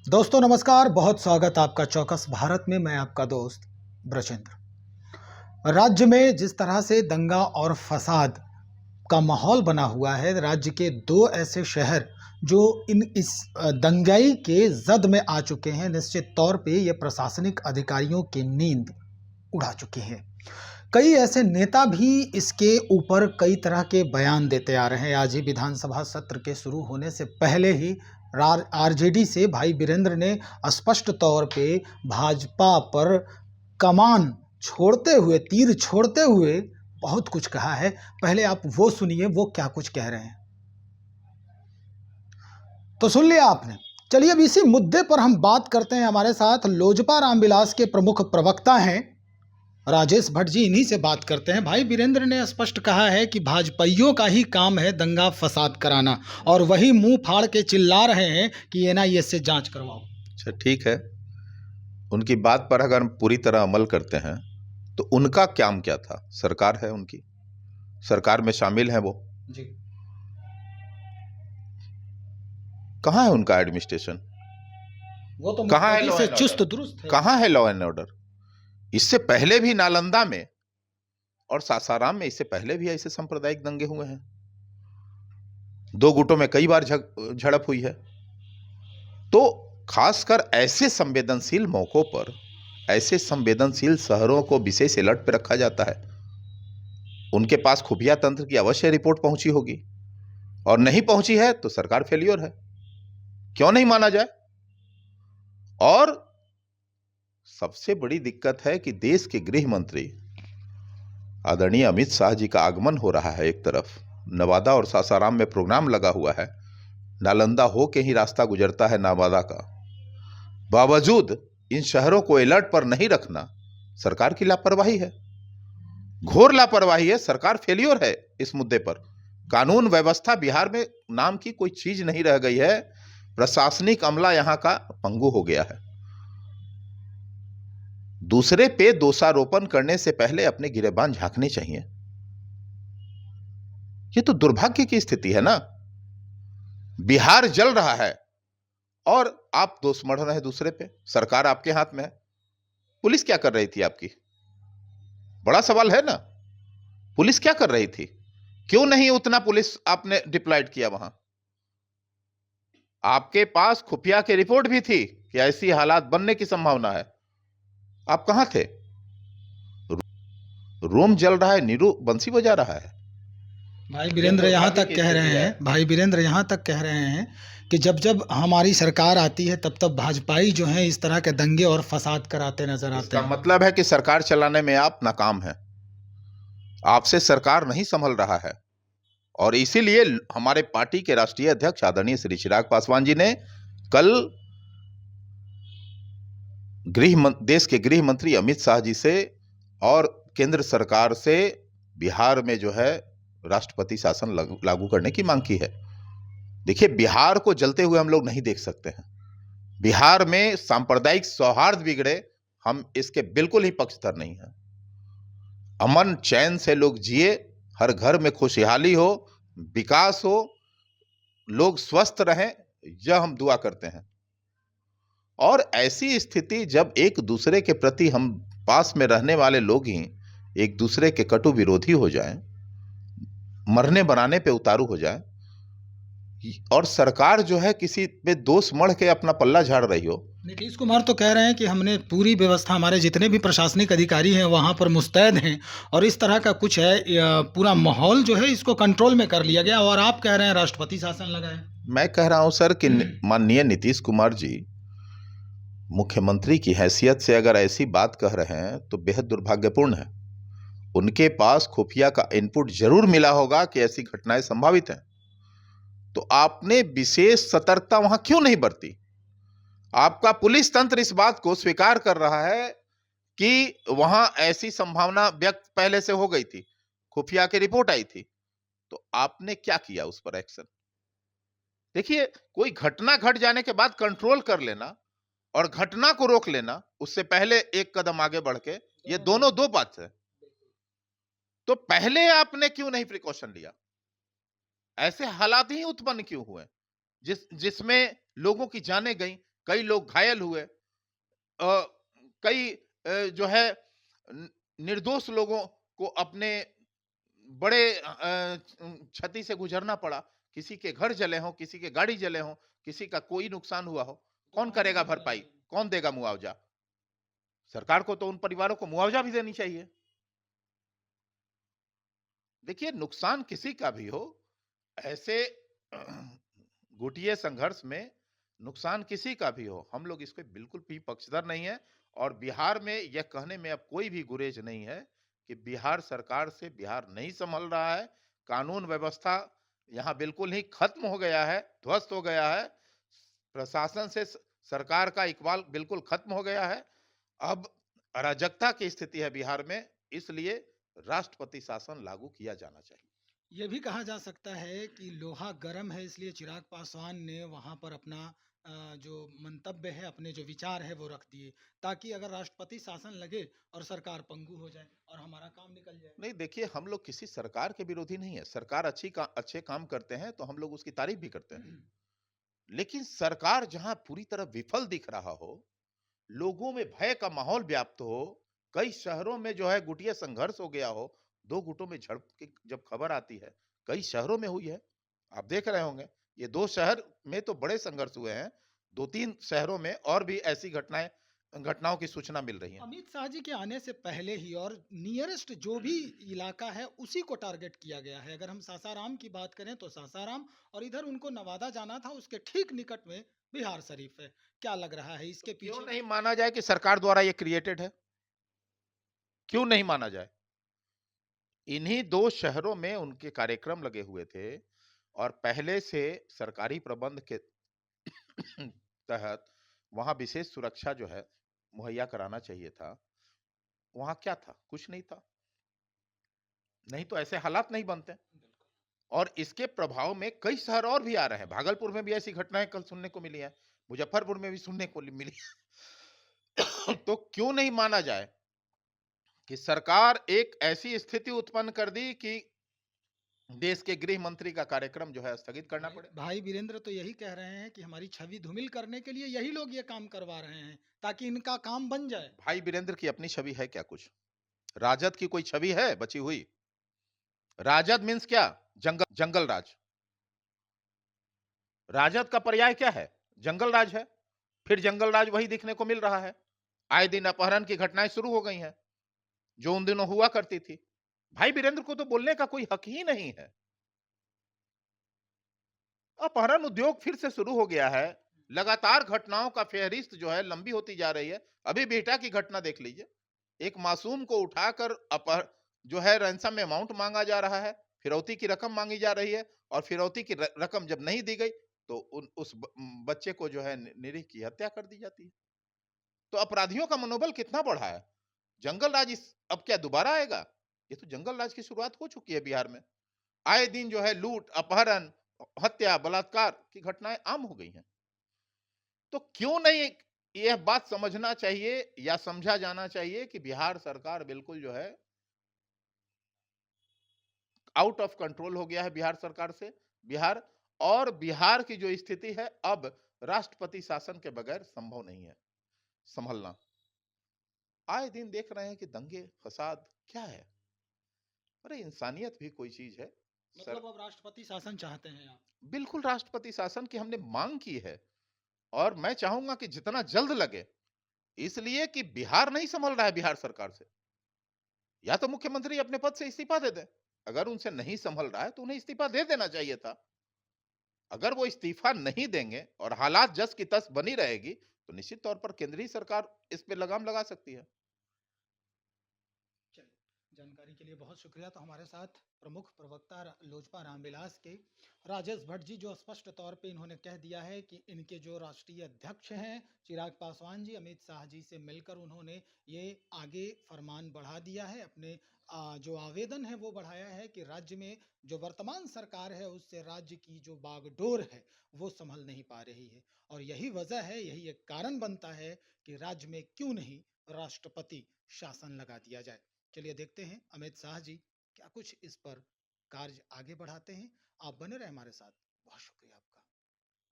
दोस्तों नमस्कार, बहुत स्वागत आपका चौकस भारत में। मैं आपका दोस्त ब्रजेंद्र। राज्य में जिस तरह से दंगा और फसाद का माहौल बना हुआ है, राज्य के दो ऐसे शहर जो इस दंगाई के जद में आ चुके हैं, निश्चित तौर पे ये प्रशासनिक अधिकारियों की नींद उड़ा चुकी है। कई ऐसे नेता भी इसके ऊपर कई तरह के बयान देते आ रहे हैं। आज ही विधानसभा सत्र के शुरू होने से पहले ही आरजेडी से भाई वीरेंद्र ने स्पष्ट तौर पे भाजपा पर कमान छोड़ते हुए, तीर छोड़ते हुए बहुत कुछ कहा है। पहले आप वो सुनिए, वो क्या कुछ कह रहे हैं। तो सुन लिया आपने। चलिए अब इसी मुद्दे पर हम बात करते हैं। हमारे साथ लोजपा रामविलास के प्रमुख प्रवक्ता हैं राजेश भट्ट जी, इन्हीं से बात करते हैं। भाई वीरेंद्र ने स्पष्ट कहा है कि भाजपाइयों का ही काम है दंगा फसाद कराना, और वही मुंह फाड़ के चिल्ला रहे हैं कि एनआईए से जांच करवाओ। अच्छा, ठीक है। उनकी बात पर अगर हम पूरी तरह अमल करते हैं तो उनका काम क्या था? सरकार है, उनकी सरकार में शामिल है वो जी। कहाँ है उनका एडमिनिस्ट्रेशन? वो तो कहाँ है मुस्तैदी से चुस्त दुरुस्त है। कहाँ है लॉ एंड ऑर्डर? इससे पहले भी नालंदा में और सासाराम में इससे पहले भी ऐसे सांप्रदायिक दंगे हुए हैं। दो गुटों में कई बार झड़प हुई है। तो खासकर ऐसे संवेदनशील मौकों पर, ऐसे संवेदनशील शहरों को विशेष अलर्ट पर रखा जाता है। उनके पास खुफिया तंत्र की अवश्य रिपोर्ट पहुंची होगी, और नहीं पहुंची है तो सरकार फेलियर है। क्यों नहीं माना जाए? और सबसे बड़ी दिक्कत है कि देश के गृह मंत्री आदरणीय अमित शाह जी का आगमन हो रहा है। एक तरफ नवादा और सासाराम में प्रोग्राम लगा हुआ है, नालंदा हो के ही रास्ता गुजरता है नवादा का। बावजूद इन शहरों को अलर्ट पर नहीं रखना सरकार की लापरवाही है, घोर लापरवाही है। सरकार फेलियर है इस मुद्दे पर। कानून व्यवस्था बिहार में नाम की कोई चीज नहीं रह गई है। प्रशासनिक अमला यहां का पंगु हो गया है। दूसरे पे दोषारोपण करने से पहले अपने गिरेबान झांकने चाहिए। ये तो दुर्भाग्य की स्थिति है ना। बिहार जल रहा है और आप दोष मढ़ रहे हैं दूसरे पे। सरकार आपके हाथ में है। पुलिस क्या कर रही थी आपकी? बड़ा सवाल है ना। पुलिस क्या कर रही थी? क्यों नहीं उतना पुलिस आपने डिप्लॉयड किया वहां? आपके पास खुफिया की रिपोर्ट भी थी कि ऐसी हालात बनने की संभावना है। आप कहां थे? रोम जल रहा है, नीरू बंसी बजा रहा है। भाई वीरेंद्र यहाँ तक कह रहे हैं, भाई वीरेंद्र यहाँ तक कह रहे हैं कि जब जब हमारी सरकार आती है तब तब भाजपाई जो हैं इस तरह के दंगे और फसाद कराते नजर आते हैं। इसका मतलब है कि सरकार चलाने में आप नाकाम हैं। आपसे सरकार नहीं संभल रहा है, और इसीलिए हमारे पार्टी के राष्ट्रीय अध्यक्ष आदरणीय श्री चिराग पासवान जी ने कल देश के गृह मंत्री अमित शाह जी से और केंद्र सरकार से बिहार में जो है राष्ट्रपति शासन लागू करने की मांग की है। देखिए, बिहार को जलते हुए हम लोग नहीं देख सकते हैं। बिहार में सांप्रदायिक सौहार्द बिगड़े, हम इसके बिल्कुल ही पक्षधर नहीं हैं। अमन चैन से लोग जिए, हर घर में खुशहाली हो, विकास हो, लोग स्वस्थ रहें, यह हम दुआ करते हैं। और ऐसी स्थिति जब एक दूसरे के प्रति, हम पास में रहने वाले लोग ही एक दूसरे के कटु विरोधी हो जाएं, मरने बनाने पे उतारू हो जाएं, और सरकार जो है किसी पे दोष मढ़ के अपना पल्ला झाड़ रही हो। नीतीश कुमार तो कह रहे हैं कि हमने पूरी व्यवस्था, हमारे जितने भी प्रशासनिक अधिकारी हैं वहां पर मुस्तैद हैं, और इस तरह का कुछ है, पूरा माहौल जो है इसको कंट्रोल में कर लिया गया, और आप कह रहे हैं राष्ट्रपति शासन लगाए। मैं कह रहा हूं सर कि माननीय नीतीश कुमार जी मुख्यमंत्री की हैसियत से अगर ऐसी बात कह रहे हैं तो बेहद दुर्भाग्यपूर्ण है। उनके पास खुफिया का इनपुट जरूर मिला होगा कि ऐसी घटनाएं संभावित हैं। तो आपने विशेष सतर्कता वहां क्यों नहीं बरती? आपका पुलिस तंत्र इस बात को स्वीकार कर रहा है कि वहां ऐसी संभावना व्यक्त पहले से हो गई थी, खुफिया की रिपोर्ट आई थी। तो आपने क्या किया उस पर एक्शन? देखिए, कोई घटना घट जाने के बाद कंट्रोल कर लेना और घटना को रोक लेना, उससे पहले एक कदम आगे बढ़ के, ये दोनों दो बात है। तो पहले आपने क्यों नहीं प्रिकॉशन लिया? ऐसे हालात ही उत्पन्न क्यों हुए जिसमें लोगों की जानें गई, कई लोग घायल हुए, कई जो है निर्दोष लोगों को अपने बड़े क्षति से गुजरना पड़ा। किसी के घर जले हों, किसी के गाड़ी जले हों, किसी का कोई नुकसान हुआ हो, कौन करेगा भरपाई? कौन देगा मुआवजा? सरकार को तो उन परिवारों को मुआवजा भी देनी चाहिए। देखिए, नुकसान किसी का भी हो, ऐसे गुटिये संघर्ष में नुकसान किसी का भी हो, हम लोग इसके बिल्कुल भी पक्षधर नहीं है। और बिहार में यह कहने में अब कोई भी गुरेज नहीं है कि बिहार सरकार से बिहार नहीं संभल रहा है। कानून व्यवस्था यहाँ बिल्कुल ही खत्म हो गया है, ध्वस्त हो गया है। प्रशासन से सरकार का इकबाल बिल्कुल खत्म हो गया है। अब अराजकता की स्थिति है बिहार में, इसलिए राष्ट्रपति शासन लागू किया जाना चाहिए। ये भी कहा जा सकता है कि लोहा गर्म है, इसलिए चिराग पासवान ने वहां पर अपना जो मंतव्य है, अपने जो विचार है वो रख दिए, ताकि अगर राष्ट्रपति शासन लगे और सरकार पंगु हो जाए और हमारा काम निकल जाए। नहीं, देखिए, हम लोग किसी सरकार के विरोधी नहीं है। सरकार अच्छे काम करते हैं तो हम लोग उसकी तारीफ भी करते हैं। लेकिन सरकार जहां पूरी तरह विफल दिख रहा हो, लोगों में भय का माहौल व्याप्त हो, कई शहरों में जो है गुटिया संघर्ष हो गया हो, दो गुटों में झड़प की जब खबर आती है, कई शहरों में हुई है, आप देख रहे होंगे। ये दो शहर में तो बड़े संघर्ष हुए हैं, दो तीन शहरों में और भी ऐसी घटनाओं की सूचना मिल रही है। अमित शाह जी के आने से पहले ही और नियरेस्ट जो भी इलाका है उसी को टारगेट किया गया है। अगर हम सासाराम की बात करें तो सासाराम, और इधर उनको नवादा जाना था, उसके ठीक निकट में बिहार शरीफ है। क्या लग रहा है इसके क्यों पीछे? नहीं माना जाए कि सरकार द्वारा ये क्रिएटेड है? क्यों नहीं माना जाए? इन्हीं दो शहरों में उनके कार्यक्रम लगे हुए थे और पहले से सरकारी प्रबंध के तहत वहां विशेष सुरक्षा जो है मुहैया कराना चाहिए था। वहां क्या था? कुछ नहीं था। नहीं तो ऐसे हालात नहीं बनते। और इसके प्रभाव में कई शहर और भी आ रहे हैं। भागलपुर में भी ऐसी घटनाएं कल सुनने को मिली है, मुजफ्फरपुर में भी सुनने को मिली तो क्यों नहीं माना जाए कि सरकार एक ऐसी स्थिति उत्पन्न कर दी कि देश के गृह मंत्री का कार्यक्रम जो है स्थगित करना पड़े। भाई वीरेंद्र तो यही कह रहे हैं कि हमारी छवि धूमिल करने के लिए यही लोग ये काम करवा रहे हैं, ताकि इनका काम बन जाए। भाई वीरेंद्र की अपनी छवि है क्या? कुछ राजद की कोई छवि है बची हुई? राजद मीन्स क्या? जंगल राज। राजद का पर्याय क्या है? जंगल राज है। फिर जंगल राज वही दिखने को मिल रहा है। आए दिन अपहरण की घटनाएं शुरू हो गई हैं जो उन दिनों हुआ करती थी। भाई वीरेंद्र को तो बोलने का कोई हक ही नहीं है। अपहरण उद्योग फिर से शुरू हो गया है। लगातार घटनाओं का फेहरिस्त जो है लंबी होती जा रही है। अभी बेटा की घटना देख लीजिए, एक मासूम को उठाकर जो है रैंसम में अमाउंट मांगा जा रहा है, फिरौती की रकम मांगी जा रही है और फिरौती की रकम जब नहीं दी गई तो उस बच्चे को जो है निरीह की हत्या कर दी जाती है। तो अपराधियों का मनोबल कितना बढ़ा है। जंगल राज अब क्या दोबारा आएगा? ये तो जंगल राज की शुरुआत हो चुकी है बिहार में। आए दिन जो है लूट, अपहरण, हत्या, बलात्कार की घटनाएं आम हो गई हैं। तो क्यों नहीं यह बात समझना चाहिए या समझा जाना चाहिए कि बिहार सरकार बिल्कुल जो है आउट ऑफ कंट्रोल हो गया है बिहार सरकार से बिहार। और बिहार की जो स्थिति है अब राष्ट्रपति शासन के बगैर संभव नहीं है संभलना। आए दिन देख रहे हैं कि दंगे फसाद क्या है। अरे इंसानियत भी कोई चीज है सर। मतलब अब राष्ट्रपति शासन चाहते हैं आप? बिल्कुल राष्ट्रपति शासन की हमने मांग की है और मैं चाहूंगा कि जितना जल्द लगे, इसलिए कि बिहार नहीं संभल रहा है बिहार सरकार से। या तो मुख्यमंत्री अपने पद से इस्तीफा दे दें। अगर उनसे नहीं संभल रहा है तो उन्हें इस्तीफा दे देना चाहिए था। अगर वो इस्तीफा नहीं देंगे और हालात जस की तस बनी रहेगी तो निश्चित तौर पर केंद्रीय सरकार इस पे लगाम लगा सकती है। चलिए, जानकारी के लिए बहुत शुक्रिया। तो हमारे साथ प्रमुख प्रवक्ता लोजपा रामविलास के राजेश भट्ट जी, जो स्पष्ट तौर पे इन्होंने कह दिया है कि इनके जो राष्ट्रीय अध्यक्ष हैं चिराग पासवान जी, अमित शाह जी से मिलकर उन्होंने ये आगे फरमान बढ़ा दिया है। अपने जो आवेदन है वो बढ़ाया है कि राज्य में जो वर्तमान सरकार है उससे राज्य की जो बागडोर है वो संभल नहीं पा रही है, और यही वजह है, यही एक कारण बनता है कि राज्य में क्यों नहीं राष्ट्रपति शासन लगा दिया जाए। चलिए देखते हैं अमित शाह जी क्या कुछ इस पर कार्य आगे बढ़ाते हैं। आप बने रहे हमारे साथ।